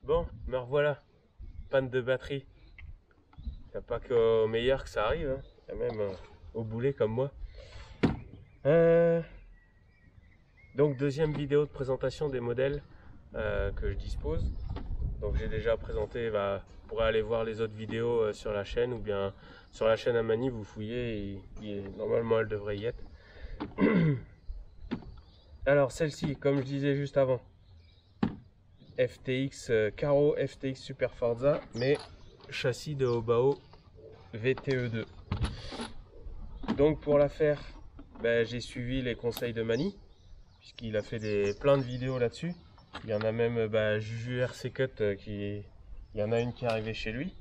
Bon, me revoilà. Panne de batterie. T'as pas qu'au meilleur que ça arrive, hein. Quand même au boulet comme moi. Donc deuxième vidéo de présentation des modèles que je dispose. Donc j'ai déjà présenté, vous pourrez aller voir les autres vidéos sur la chaîne ou bien sur la chaîne Amani, vous fouillez et normalement elle devrait y être. Alors celle-ci, comme je disais juste avant, FTX Caro FTX Super Forza, mais châssis de Hobao VTE2. Donc pour la faire, j'ai suivi les conseils de Mani, puisqu'il a fait plein de vidéos là-dessus. Il y en a même Juju RC Cut, il y en a une qui est arrivée chez lui.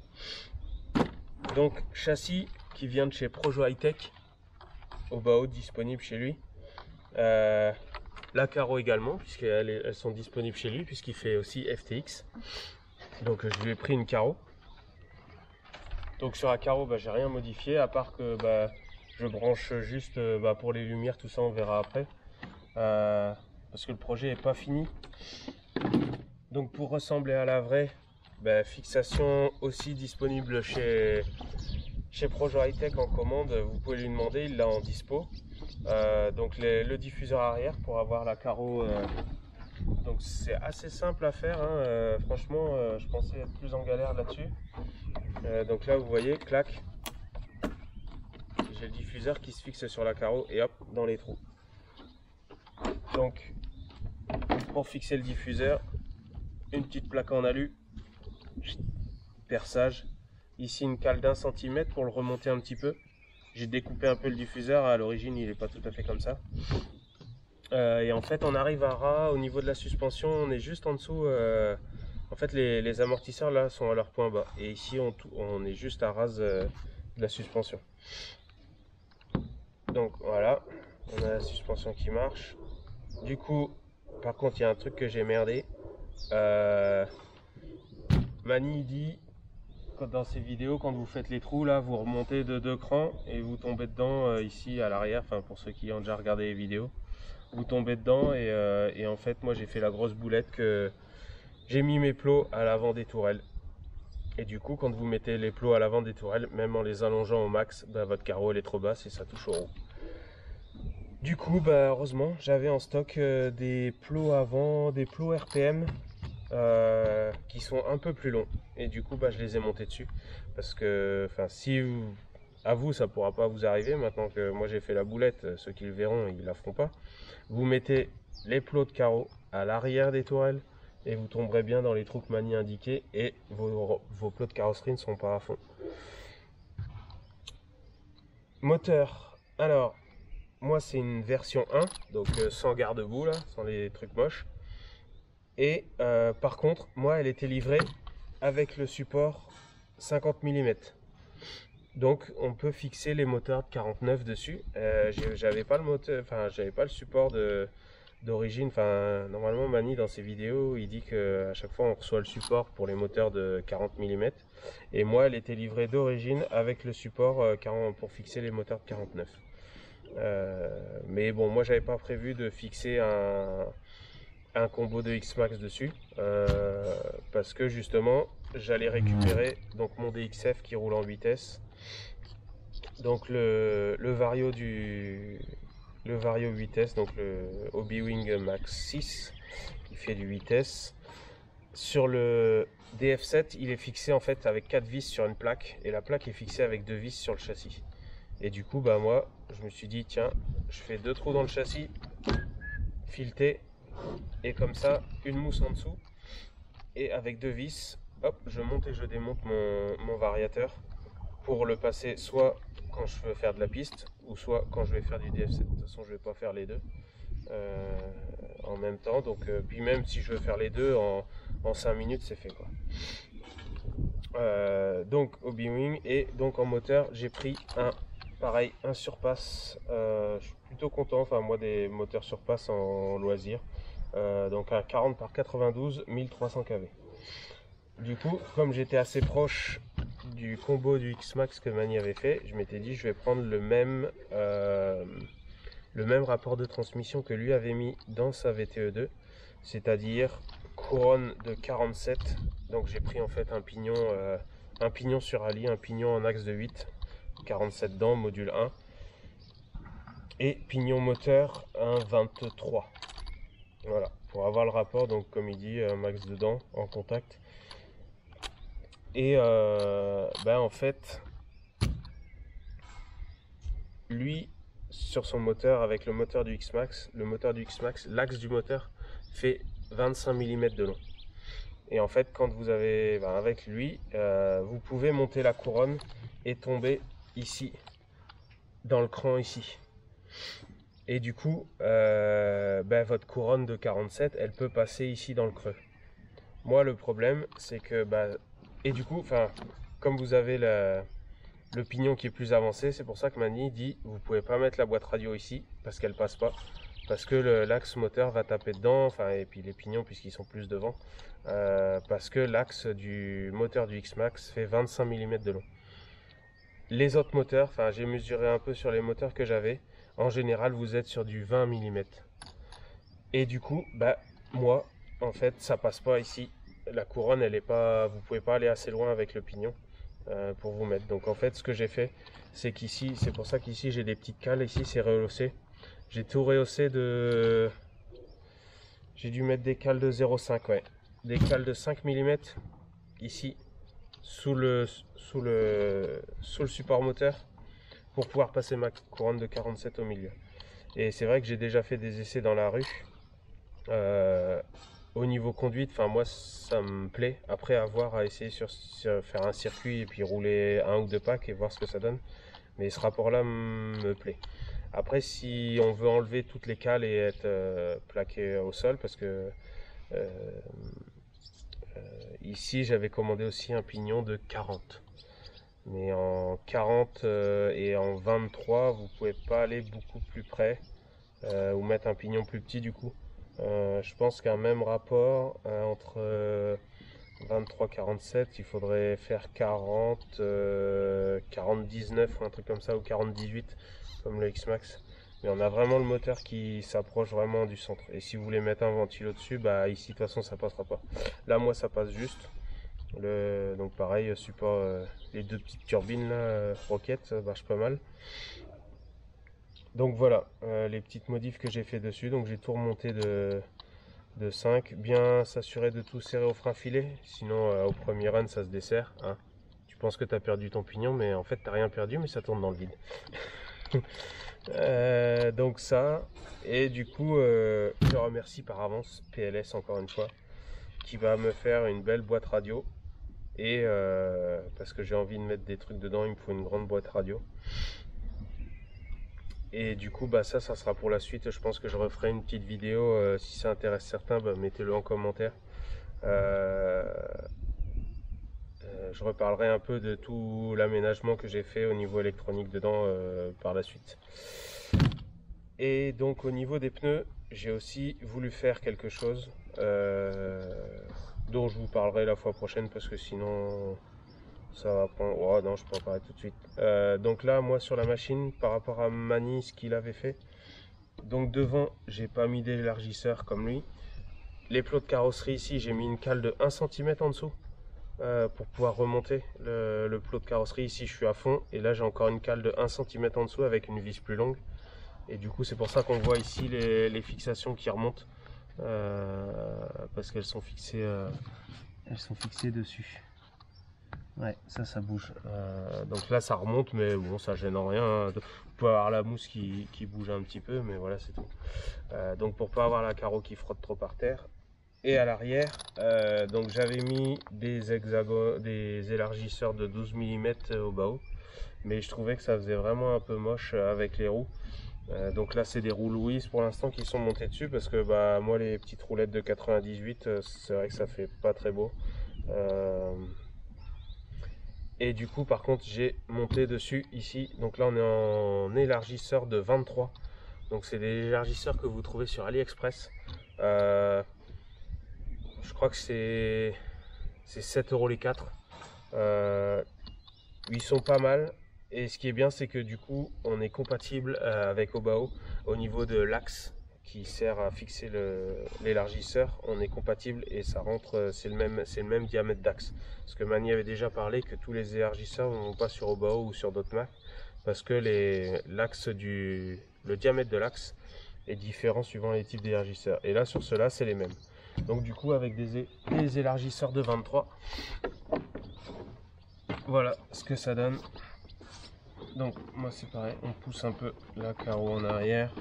Donc châssis qui vient de chez Projo High Tech, Hobao disponible chez lui. La Caro également, puisqu'elles sont disponibles chez lui, puisqu'il fait aussi FTX. Donc je lui ai pris une Caro. Donc sur la Caro, j'ai rien modifié, à part que je branche juste pour les lumières, tout ça on verra après. Parce que le projet n'est pas fini. Donc pour ressembler à la vraie, fixation aussi disponible chez Projo High Tech en commande, vous pouvez lui demander, il l'a en dispo. Donc le diffuseur arrière pour avoir la Caro, donc c'est assez simple à faire, hein. Franchement je pensais être plus en galère là-dessus. Donc là vous voyez, clac, j'ai le diffuseur qui se fixe sur la Caro et hop, dans les trous. Donc pour fixer le diffuseur, une petite plaque en alu, perçage, ici une cale d'1 cm pour le remonter un petit peu. J'ai découpé un peu le diffuseur, à l'origine il n'est pas tout à fait comme ça. Et en fait on arrive à ras au niveau de la suspension, on est juste en dessous. En fait les amortisseurs là sont à leur point bas et ici on est juste à ras de la suspension. Donc voilà, on a la suspension qui marche. Du coup, par contre, il y a un truc que j'ai merdé. Mani dit dans ses vidéos, quand vous faites les trous là, vous remontez de 2 crans et vous tombez dedans ici à l'arrière. Enfin, pour ceux qui ont déjà regardé les vidéos, vous tombez dedans et en fait, moi j'ai fait la grosse boulette que j'ai mis mes plots à l'avant des tourelles. Et du coup, quand vous mettez les plots à l'avant des tourelles, même en les allongeant au max, votre carreau elle est trop basse et ça touche aux roues. Du coup, heureusement, j'avais en stock des plots avant, des plots RPM qui sont un peu plus longs. Et du coup, je les ai montés dessus. Parce que, si vous, à vous, ça pourra pas vous arriver. Maintenant que moi j'ai fait la boulette, ceux qui le verront, ils la feront pas. Vous mettez les plots de carreaux à l'arrière des tourelles et vous tomberez bien dans les trous que Mani indiqués et vos plots de carrosserie ne sont pas à fond. Moteur. Alors, moi c'est une version 1, donc sans garde-boue là, sans les trucs moches. Et par contre, moi elle était livrée avec le support 50 mm. Donc on peut fixer les moteurs de 49 dessus. J'avais pas le moteur, j'avais pas le support d'origine. Normalement Mani dans ses vidéos il dit que à chaque fois on reçoit le support pour les moteurs de 40 mm. Et moi elle était livrée d'origine avec le support pour fixer les moteurs de 49. Mais bon, moi j'avais pas prévu de fixer un combo de X-Max dessus parce que justement j'allais récupérer donc mon DXF qui roule en vitesse, donc le vario vitesse, donc le Hobbywing Max 6 qui fait du vitesse. Sur le DF7 il est fixé en fait avec 4 vis sur une plaque et la plaque est fixée avec 2 vis sur le châssis. Et du coup, moi, je me suis dit, tiens, je fais 2 trous dans le châssis, fileté, et comme ça, une mousse en dessous. Et avec 2 vis, hop, je monte et je démonte mon variateur pour le passer soit quand je veux faire de la piste, ou soit quand je vais faire du DF7. De toute façon, je vais pas faire les deux en même temps. Donc, puis même si je veux faire les deux, en 5 minutes, c'est fait, quoi. Donc, Hobbywing, et donc en moteur, j'ai pris pareil, un surpasse. Je suis plutôt content, moi des moteurs surpasse en loisir. Donc un 40 par 92, 1300 kV. Du coup, comme j'étais assez proche du combo du X-Max que Mani avait fait, je m'étais dit je vais prendre le même rapport de transmission que lui avait mis dans sa VTE2, c'est-à-dire couronne de 47 Donc j'ai pris en fait un pignon sur Ali, un pignon en axe de 8, 47 dents, module 1. Et pignon moteur, un 23. Voilà, pour avoir le rapport, donc comme il dit, max de dents en contact. Et en fait, lui, sur son moteur, avec le moteur du X-Max, l'axe du moteur fait 25 mm de long. Et en fait, quand vous avez, avec lui, vous pouvez monter la couronne et tomber ici, dans le cran ici. Et du coup, votre couronne de 47, elle peut passer ici dans le creux. Moi, le problème, c'est que, et du coup, comme vous avez le pignon qui est plus avancé, c'est pour ça que Mani dit, vous pouvez pas mettre la boîte radio ici, parce qu'elle passe pas. Parce que l'axe moteur va taper dedans, et puis les pignons, puisqu'ils sont plus devant. Parce que l'axe du moteur du X-Max fait 25 mm de long. Les autres moteurs, j'ai mesuré un peu sur les moteurs que j'avais. En général, vous êtes sur du 20 mm. Et du coup, moi, en fait, ça passe pas ici. La couronne, elle est pas, vous pouvez pas aller assez loin avec le pignon pour vous mettre. Donc en fait, ce que j'ai fait, c'est qu'ici, c'est pour ça qu'ici j'ai des petites cales. Ici, c'est rehaussé. J'ai tout rehaussé de. J'ai dû mettre des cales de 0,5, ouais. Des cales de 5 mm ici, sous le support moteur, pour pouvoir passer ma couronne de 47 au milieu. Et c'est vrai que j'ai déjà fait des essais dans la rue. Au niveau conduite, moi ça me plaît. Après avoir à essayer sur faire un circuit et puis rouler un ou deux packs et voir ce que ça donne. Mais ce rapport-là me plaît. Après, si on veut enlever toutes les cales et être plaqué au sol, parce que ici j'avais commandé aussi un pignon de 40. Mais en 40 et en 23, vous pouvez pas aller beaucoup plus près ou mettre un pignon plus petit du coup. Je pense qu'un même rapport entre 23-47, il faudrait faire 40, 40-19 ou un truc comme ça, ou 40-18 comme le X-Max. Mais on a vraiment le moteur qui s'approche vraiment du centre. Et si vous voulez mettre un ventilo dessus, ici de toute façon ça passera pas. Là moi ça passe juste. Donc pareil, support, les deux petites turbines là, Rocket, ça marche pas mal. Donc voilà, les petites modifs que j'ai fait dessus. Donc j'ai tout remonté de 5, bien s'assurer de tout serrer au frein filet, sinon au premier run ça se dessert, hein. Tu penses que tu as perdu ton pignon, mais en fait t'as rien perdu, mais ça tourne dans le vide. Donc ça, et du coup je remercie par avance PLS encore une fois, qui va me faire une belle boîte radio. Et parce que j'ai envie de mettre des trucs dedans, il me faut une grande boîte radio. Et du coup ça sera pour la suite. Je pense que je referai une petite vidéo si ça intéresse certains, mettez-le en commentaire. Je reparlerai un peu de tout l'aménagement que j'ai fait au niveau électronique dedans par la suite. Et donc au niveau des pneus, j'ai aussi voulu faire quelque chose dont je vous parlerai la fois prochaine, parce que sinon ça va prendre. Oh non, je peux en parler tout de suite. Donc là, moi sur la machine, par rapport à Mani, ce qu'il avait fait, donc devant, j'ai pas mis d'élargisseur comme lui. Les plots de carrosserie ici, j'ai mis une cale de 1 cm en dessous pour pouvoir remonter le plot de carrosserie. Ici, je suis à fond, et là, j'ai encore une cale de 1 cm en dessous avec une vis plus longue. Et du coup, c'est pour ça qu'on voit ici les fixations qui remontent parce qu'elles sont fixées dessus. Ouais, ça bouge. Donc là, ça remonte, mais bon, ça gêne en rien, hein. Vous pouvez avoir la mousse qui bouge un petit peu, mais voilà, c'est tout. Donc pour pas avoir la carreau qui frotte trop par terre. Et à l'arrière, donc j'avais mis des élargisseurs de 12 mm au bas-haut, mais je trouvais que ça faisait vraiment un peu moche avec les roues. Donc là, c'est des roues Louise pour l'instant qui sont montées dessus, parce que moi, les petites roulettes de 98, c'est vrai que ça fait pas très beau. Et du coup, par contre, j'ai monté dessus ici. Donc là, on est en élargisseur de 23. Donc c'est des élargisseurs que vous trouvez sur AliExpress. Je crois que c'est 7 € les 4. Ils sont pas mal. Et ce qui est bien, c'est que du coup, on est compatible avec Obao au niveau de l'axe qui sert à fixer l'élargisseur, on est compatible et ça rentre, c'est le même diamètre d'axe. Parce que Mani avait déjà parlé que tous les élargisseurs ne vont pas sur Obao ou sur d'autres marques, parce que le diamètre de l'axe est différent suivant les types d'élargisseurs. Et là, sur ceux-là, c'est les mêmes. Donc du coup, avec des élargisseurs de 23, voilà ce que ça donne. Donc moi c'est pareil, on pousse un peu la carreau en arrière,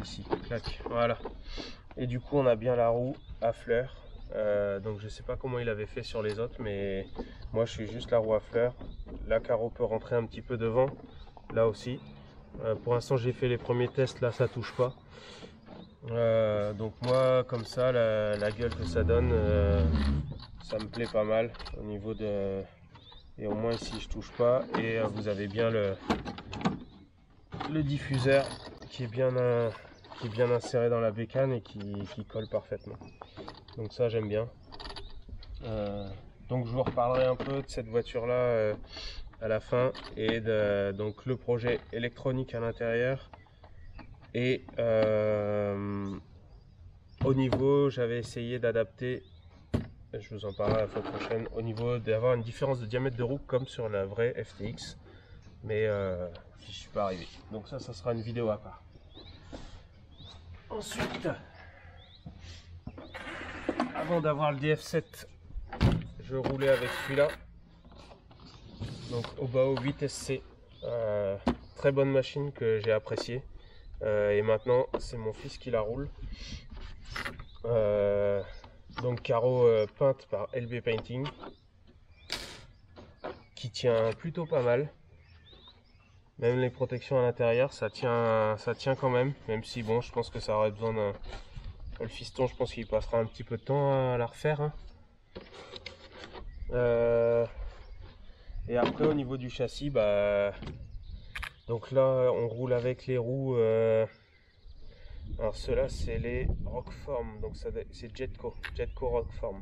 ici, clac, voilà. Et du coup on a bien la roue à fleurs, donc je sais pas comment il avait fait sur les autres, mais moi je suis juste la roue à fleurs. La carreau peut rentrer un petit peu devant, là aussi. Pour l'instant j'ai fait les premiers tests, là ça touche pas. Donc moi comme ça, la gueule que ça donne, ça me plaît pas mal au niveau de... Et au moins ici je touche pas, et vous avez bien le diffuseur qui est bien inséré dans la bécane et qui colle parfaitement. Donc ça j'aime bien. Donc je vous reparlerai un peu de cette voiture là à la fin, et donc le projet électronique à l'intérieur. Et au niveau, j'avais essayé d'adapter, je vous en parlerai la fois prochaine, au niveau d'avoir une différence de diamètre de roue comme sur la vraie FTX, mais j'y suis pas arrivé. Donc ça sera une vidéo à part. Ensuite, avant d'avoir le DF7, je roulais avec celui-là, donc Obao 8SC, très bonne machine que j'ai appréciée, et maintenant c'est mon fils qui la roule. Donc carreau peinte par LB Painting, qui tient plutôt pas mal. Même les protections à l'intérieur, ça tient quand même si bon, je pense que ça aurait besoin d'un... Le fiston, je pense qu'il passera un petit peu de temps à la refaire, hein. Et après au niveau du châssis, donc là on roule avec les roues, alors ceux-là c'est les Rockform, donc c'est Jetco Rockform,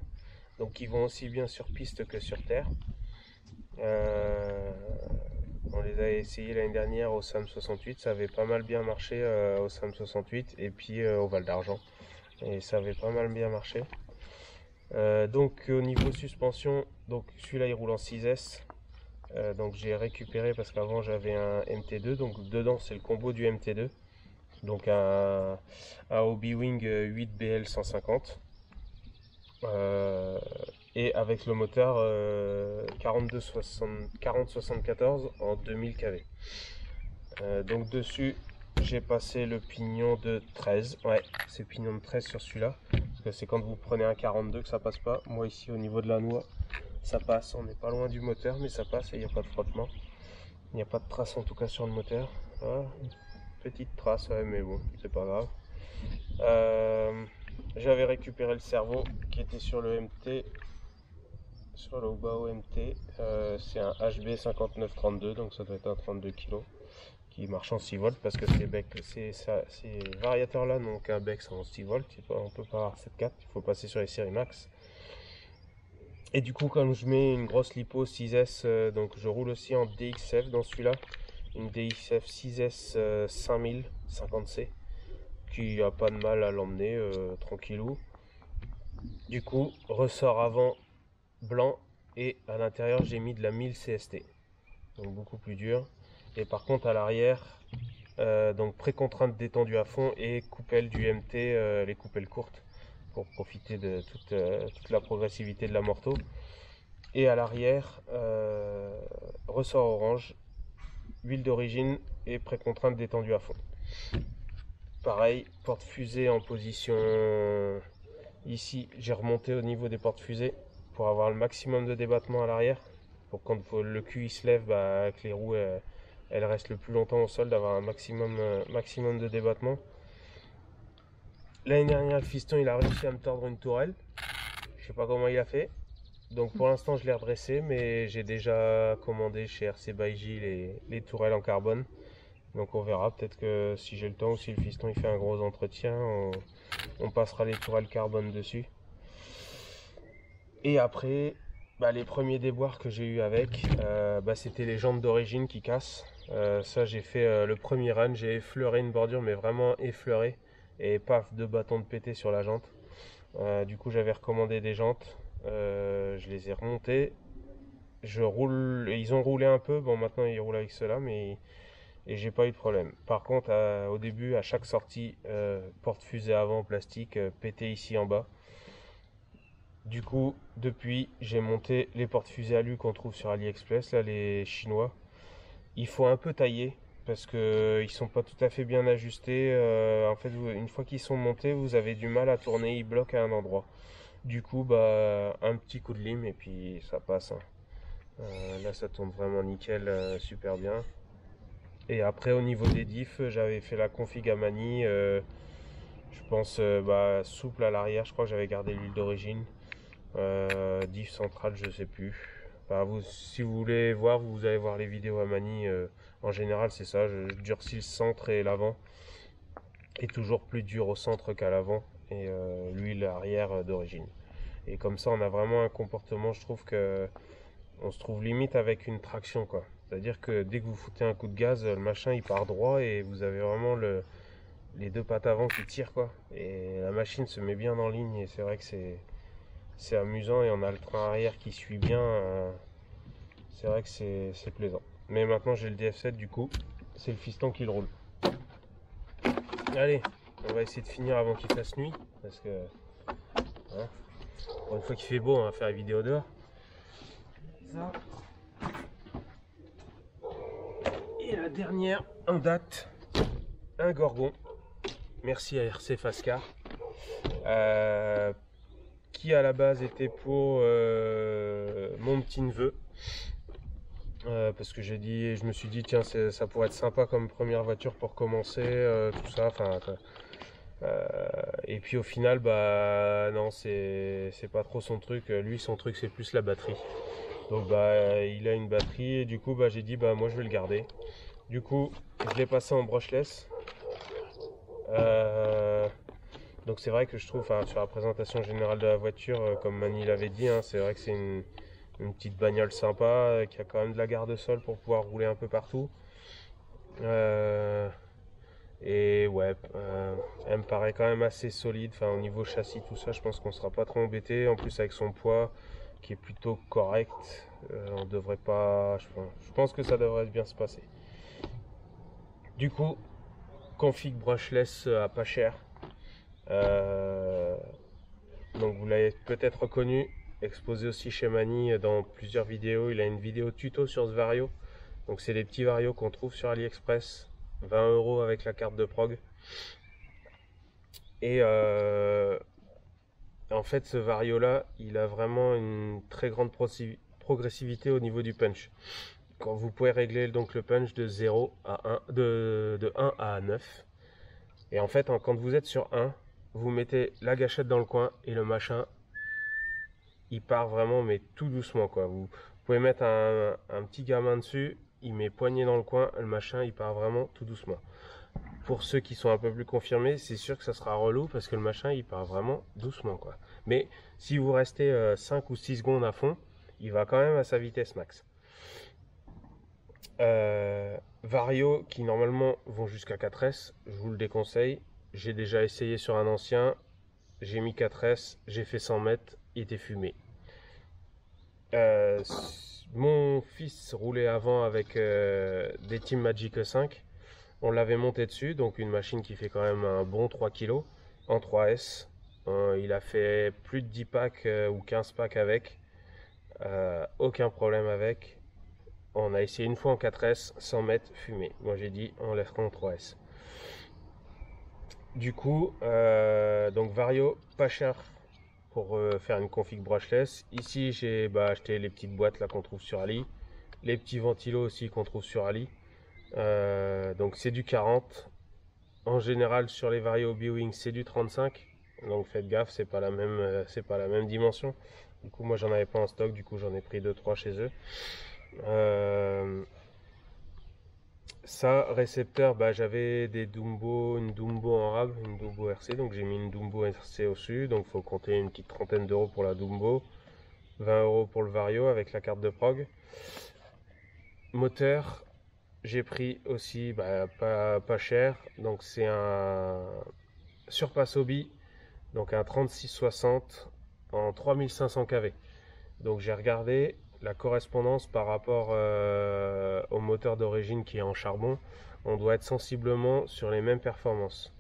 donc ils vont aussi bien sur piste que sur terre. On les a essayés l'année dernière au SAM 68, ça avait pas mal bien marché au SAM 68 et puis au Val d'Argent, et ça avait pas mal bien marché. Donc au niveau suspension, donc celui-là il roule en 6S, donc j'ai récupéré parce qu'avant j'avais un MT2, donc dedans c'est le combo du MT2, donc un Hobby-Wing 8BL 150, et avec le moteur 4074 en 2000 kV. Donc dessus j'ai passé le pignon de 13, ouais c'est pignon de 13 sur celui-là, parce que c'est quand vous prenez un 42 que ça passe pas. Moi ici au niveau de la noix ça passe, on n'est pas loin du moteur mais ça passe, et il n'y a pas de frottement, il n'y a pas de trace en tout cas sur le moteur. Voilà. Petite trace, ouais, mais bon c'est pas grave. J'avais récupéré le cerveau qui était sur le MT, sur le Obao MT, c'est un HB 5932, donc ça doit être un 32 kg qui marche en 6 volts, parce que ces variateurs là n'ont qu'un bec en 6 volts, on peut pas avoir 7.4, il faut passer sur les séries max. Et du coup comme je mets une grosse lipo 6S, donc je roule aussi en DXF dans celui-là, une DXF 6S 5000 50C, qui a pas de mal à l'emmener tranquillou. Du coup ressort avant blanc, et à l'intérieur j'ai mis de la 1000 CST, donc beaucoup plus dur. Et par contre à l'arrière, donc pré-contrainte détendue à fond et coupelle du MT, les coupelles courtes pour profiter de toute la progressivité de la morteau. Et à l'arrière, ressort orange, huile d'origine et pré-contrainte détendue à fond. Pareil, porte fusée en position, ici j'ai remonté au niveau des portes fusées pour avoir le maximum de débattement à l'arrière, pour quand le cul il se lève, que les roues elles restent le plus longtemps au sol, d'avoir un maximum de débattement. L'année dernière le fiston il a réussi à me tordre une tourelle, je sais pas comment il a fait, donc pour l'instant je l'ai redressé, mais j'ai déjà commandé chez RC by J les tourelles en carbone, donc on verra, peut-être que si j'ai le temps ou si le fiston il fait un gros entretien, on passera les tourelles carbone dessus. Et après, les premiers déboires que j'ai eu avec, c'était les jantes d'origine qui cassent. Ça j'ai fait le premier run, j'ai effleuré une bordure mais vraiment effleuré et paf, 2 bâtons de pété sur la jante. Du coup j'avais recommandé des jantes, je les ai remontées, ils ont roulé un peu, bon maintenant ils roulent avec cela mais et j'ai pas eu de problème. Par contre au début à chaque sortie, porte-fusée avant en plastique pété ici en bas. Du coup depuis j'ai monté les porte-fusées alu qu'on trouve sur AliExpress, là les chinois. Il faut un peu tailler parce que ils sont pas tout à fait bien ajustés. En fait, une fois qu'ils sont montés, vous avez du mal à tourner, ils bloquent à un endroit. Du coup, bah, un petit coup de lime et puis ça passe, hein. Là, ça tourne vraiment nickel, super bien. Et après, au niveau des diffs, j'avais fait la config à manie. Je pense bah, souple à l'arrière. Je crois que j'avais gardé l'huile d'origine. Diff centrale, je sais plus. Bah, si vous voulez voir, vous allez voir les vidéos à manie. En général, c'est ça. Je durcis le centre et l'avant. Et toujours plus dur au centre qu'à l'avant. Et l'huile arrière d'origine. Et comme ça, on a vraiment un comportement, je trouve que on se trouve limite avec une traction, quoi. C'est-à-dire que dès que vous foutez un coup de gaz, le machin il part droit et vous avez vraiment les 2 pattes avant qui tirent, quoi. Et la machine se met bien en ligne et c'est vrai que c'est amusant et on a le train arrière qui suit bien. C'est vrai que c'est plaisant. Mais maintenant j'ai le DF7, du coup, c'est le fiston qui le roule. Allez, on va essayer de finir avant qu'il fasse nuit. Parce que, hein, pour une fois qu'il fait beau, on va faire une vidéo dehors. Ça. Et la dernière en date, un Gorgon. Merci à RC Fascar. Qui à la base était pour mon petit neveu. Parce que je me suis dit tiens ça pourrait être sympa comme première voiture pour commencer, tout ça. Et puis au final bah non c'est pas trop son truc. Lui son truc c'est plus la batterie. Donc bah il a une batterie et du coup bah j'ai dit bah moi je vais le garder. Du coup je l'ai passé en brushless. Donc c'est vrai que je trouve, sur la présentation générale de la voiture, comme Mani l'avait dit, hein, c'est vrai que c'est une petite bagnole sympa, qui a quand même de la garde-sol pour pouvoir rouler un peu partout. Et ouais, elle me paraît quand même assez solide, au niveau châssis, tout ça, je pense qu'on sera pas trop embêté. En plus avec son poids qui est plutôt correct, on devrait pas, je pense que ça devrait bien se passer. Du coup, config brushless à pas cher. Donc vous l'avez peut-être reconnu, exposé aussi chez Mani dans plusieurs vidéos. Il a une vidéo tuto sur ce vario. Donc c'est les petits varios qu'on trouve sur AliExpress, 20 € avec la carte de prog. Et en fait ce vario là, il a vraiment une très grande progressivité au niveau du punch. Quand vous pouvez régler donc le punch de 0 à 1, de 1 à 9. Et en fait quand vous êtes sur 1, vous mettez la gâchette dans le coin et le machin il part vraiment mais tout doucement, quoi. Vous pouvez mettre un petit gamin dessus, il met poignet dans le coin, le machin il part vraiment tout doucement. Pour ceux qui sont un peu plus confirmés, c'est sûr que ça sera relou parce que le machin il part vraiment doucement, quoi. Mais si vous restez 5 ou 6 secondes à fond, il va quand même à sa vitesse max. Vario qui normalement vont jusqu'à 4S, je vous le déconseille. J'ai déjà essayé sur un ancien, j'ai mis 4S, j'ai fait 100 mètres, il était fumé. Mon fils roulait avant avec des Team Magic E5. On l'avait monté dessus, donc une machine qui fait quand même un bon 3 kg en 3S. Il a fait plus de 10 packs ou 15 packs avec. Aucun problème avec. On a essayé une fois en 4S, 100 mètres fumé. Moi j'ai dit on laissera en 3S. Du coup, donc Vario, pas cher pour faire une config brushless. Ici j'ai acheté les petites boîtes là qu'on trouve sur Ali, les petits ventilos aussi qu'on trouve sur Ali. Donc c'est du 40. En général sur les Vario B-Wing c'est du 35. Donc faites gaffe, c'est pas la même dimension. Du coup moi j'en avais pas en stock, du coup j'en ai pris 2-3 chez eux. Ça, récepteur, j'avais des Dumbo, une Dumbo en rab, une Dumbo RC, donc j'ai mis une Dumbo RC au-dessus, donc il faut compter une petite trentaine d'euros pour la Dumbo, 20 € pour le Vario avec la carte de prog. Moteur, j'ai pris aussi pas cher, donc c'est un Surpass Hobby, donc un 3660 en 3500 kV. Donc j'ai regardé la correspondance par rapport au moteur d'origine qui est en charbon. On doit être sensiblement sur les mêmes performances.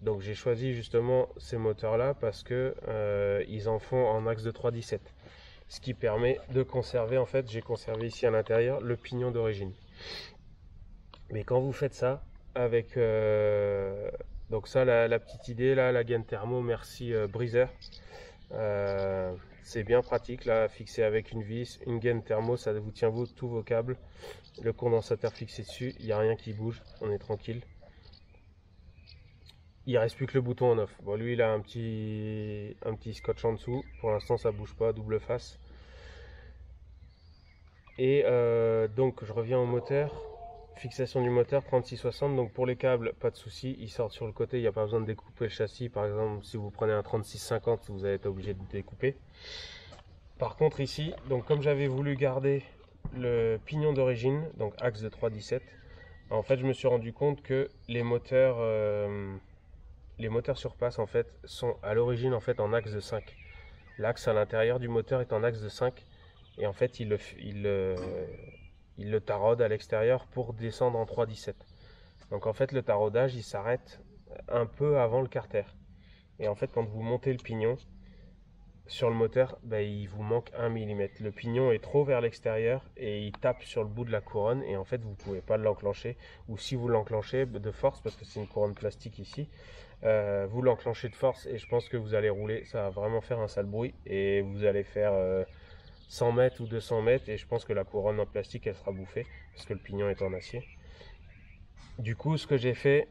Donc j'ai choisi justement ces moteurs-là parce que ils en font en axe de 3,17. Ce qui permet de conserver, en fait, j'ai conservé ici à l'intérieur le pignon d'origine. Mais quand vous faites ça, avec donc ça, la petite idée là, la gaine thermo, merci Breezer. C'est bien pratique là, fixé avec une vis, une gaine thermo, ça vous tient tous vos câbles. Le condensateur fixé dessus, il n'y a rien qui bouge, on est tranquille. Il reste plus que le bouton en off. Bon, lui il a un petit scotch en dessous. Pour l'instant ça bouge pas, double face. Et donc je reviens au moteur. Fixation du moteur 3660. Donc pour les câbles, pas de souci, ils sortent sur le côté. Il n'y a pas besoin de découper le châssis. Par exemple, si vous prenez un 3650, vous allez être obligé de découper. Par contre ici, donc comme j'avais voulu garder le pignon d'origine, donc axe de 3,17, en fait je me suis rendu compte que les moteurs Surpass en fait sont à l'origine en fait en axe de 5. L'axe à l'intérieur du moteur est en axe de 5 et en fait il le taraude à l'extérieur pour descendre en 3,17. Donc en fait le taraudage il s'arrête un peu avant le carter. Et en fait quand vous montez le pignon sur le moteur, il vous manque 1 mm. Le pignon est trop vers l'extérieur et il tape sur le bout de la couronne et en fait vous ne pouvez pas l'enclencher. Ou si vous l'enclenchez de force, parce que c'est une couronne plastique ici, vous l'enclenchez de force et je pense que vous allez rouler, ça va vraiment faire un sale bruit et vous allez faire 100 mètres ou 200 mètres et je pense que la couronne en plastique elle sera bouffée parce que le pignon est en acier. Du coup ce que j'ai fait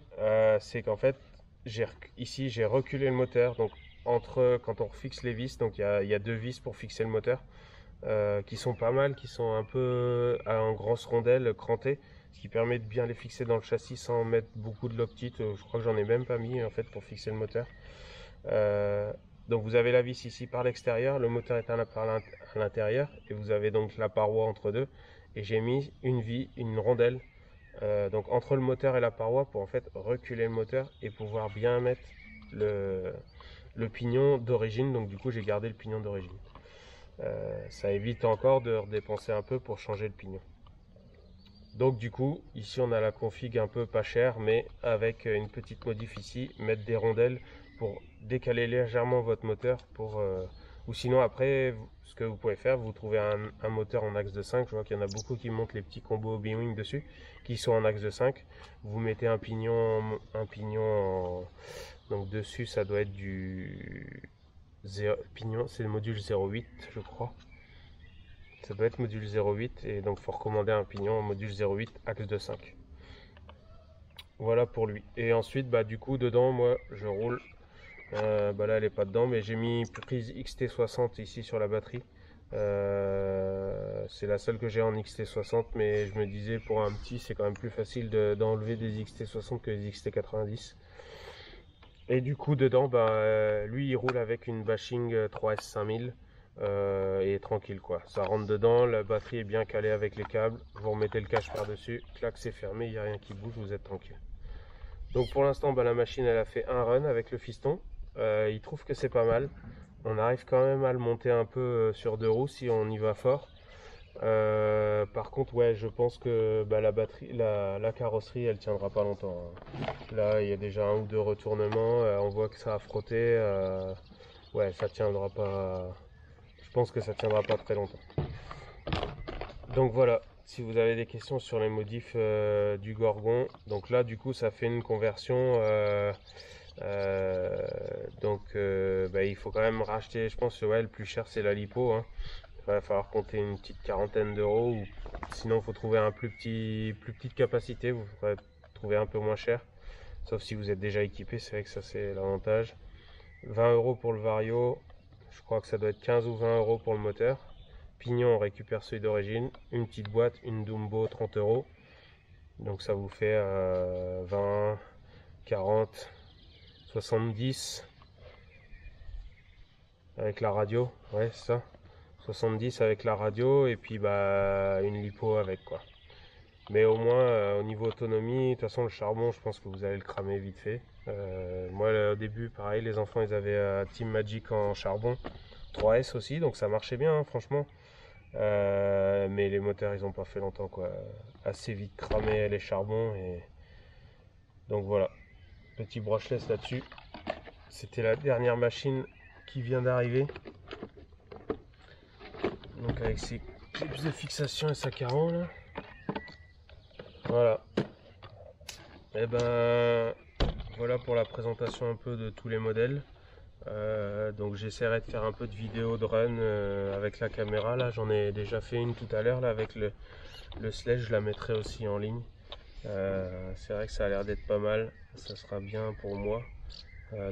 c'est qu'en fait ici j'ai reculé le moteur, donc quand on fixe les vis, donc il y a deux vis pour fixer le moteur qui sont pas mal, qui sont un peu en grosse rondelle crantée, ce qui permet de bien les fixer dans le châssis sans mettre beaucoup de loctite. Je crois que j'en ai même pas mis en fait pour fixer le moteur. Donc vous avez la vis ici par l'extérieur, le moteur est à l'intérieur et vous avez donc la paroi entre deux. Et j'ai mis une rondelle donc entre le moteur et la paroi pour en fait reculer le moteur et pouvoir bien mettre le pignon d'origine. Donc du coup j'ai gardé le pignon d'origine. Ça évite encore de redépenser un peu pour changer le pignon. Donc du coup ici on a la config un peu pas chère, mais avec une petite modif ici, mettre des rondelles pour décaler légèrement votre moteur ou sinon après ce que vous pouvez faire, vous trouvez un moteur en axe de 5. Je vois qu'il y en a beaucoup qui montent les petits combos Hobby-Wing dessus qui sont en axe de 5. Vous mettez un pignon donc dessus ça doit être du pignon, c'est le module 08 je crois. Ça doit être module 08 et donc il faut recommander un pignon en module 08 axe de 5. Voilà pour lui. Et ensuite du coup dedans moi je roule. Là elle est pas dedans mais j'ai mis prise XT60 ici sur la batterie. C'est la seule que j'ai en XT60, mais je me disais pour un petit c'est quand même plus facile d'enlever des XT60 que des XT90. Et du coup dedans lui il roule avec une Bashing 3S 5000 et tranquille quoi. Ça rentre dedans, la batterie est bien calée avec les câbles, vous remettez le cache par dessus, clac c'est fermé, il n'y a rien qui bouge, vous êtes tranquille. Donc pour l'instant la machine elle a fait un run avec le fiston, il trouve que c'est pas mal. On arrive quand même à le monter un peu sur deux roues si on y va fort. Par contre, ouais, je pense que la batterie, la carrosserie, elle tiendra pas longtemps, hein. Là, il y a déjà un ou deux retournements. On voit que ça a frotté. Ouais, ça tiendra pas. Je pense que ça tiendra pas très longtemps. Donc voilà. Si vous avez des questions sur les modifs du Gorgon, donc là, du coup, ça fait une conversion. Il faut quand même racheter. Je pense que ouais, le plus cher, c'est la lipo, hein. Il va falloir compter une petite quarantaine d'euros, ou sinon il faut trouver un plus petite capacité, vous pourrez trouver un peu moins cher, sauf si vous êtes déjà équipé, c'est vrai que ça c'est l'avantage. 20 euros pour le Vario, je crois que ça doit être 15 ou 20 euros pour le moteur. Pignon, on récupère celui d'origine, une petite boîte, une Dumbo 30 euros, donc ça vous fait 20, 40, 70 avec la radio, ouais c'est ça. 70 avec la radio et puis une lipo avec quoi. Mais au moins, au niveau autonomie, de toute façon, le charbon, je pense que vous allez le cramer vite fait. Moi, au début, pareil, les enfants, ils avaient Team Magic en charbon, 3S aussi, donc ça marchait bien, hein, franchement. Mais les moteurs, ils ont pas fait longtemps, quoi. Assez vite cramé les charbons. Et donc voilà, petit brushless là-dessus. C'était la dernière machine qui vient d'arriver. Donc avec ses clips de fixation et sa caron là. Voilà. Et ben voilà pour la présentation un peu de tous les modèles. Donc j'essaierai de faire un peu de vidéo de run avec la caméra. Là j'en ai déjà fait une tout à l'heure là avec le Sledge, je la mettrai aussi en ligne. C'est vrai que ça a l'air d'être pas mal, ça sera bien pour moi.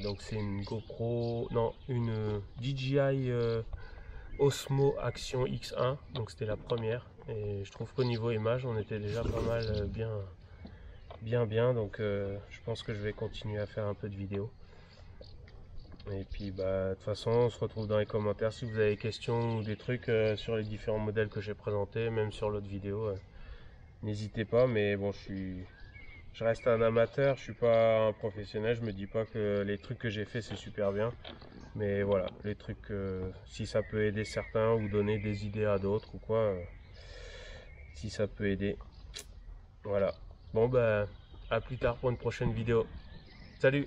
Donc c'est une GoPro, non, une DJI Osmo Action X1, donc c'était la première. Et je trouve qu'au niveau image, on était déjà pas mal bien. Donc je pense que je vais continuer à faire un peu de vidéos. Et puis bah de toute façon, on se retrouve dans les commentaires si vous avez des questions ou des trucs sur les différents modèles que j'ai présentés, même sur l'autre vidéo. N'hésitez pas, mais bon, je reste un amateur, je suis pas un professionnel, je me dis pas que les trucs que j'ai fait c'est super bien. Mais voilà, les trucs, si ça peut aider certains ou donner des idées à d'autres ou quoi, si ça peut aider. Voilà. Bon bah, à plus tard pour une prochaine vidéo. Salut!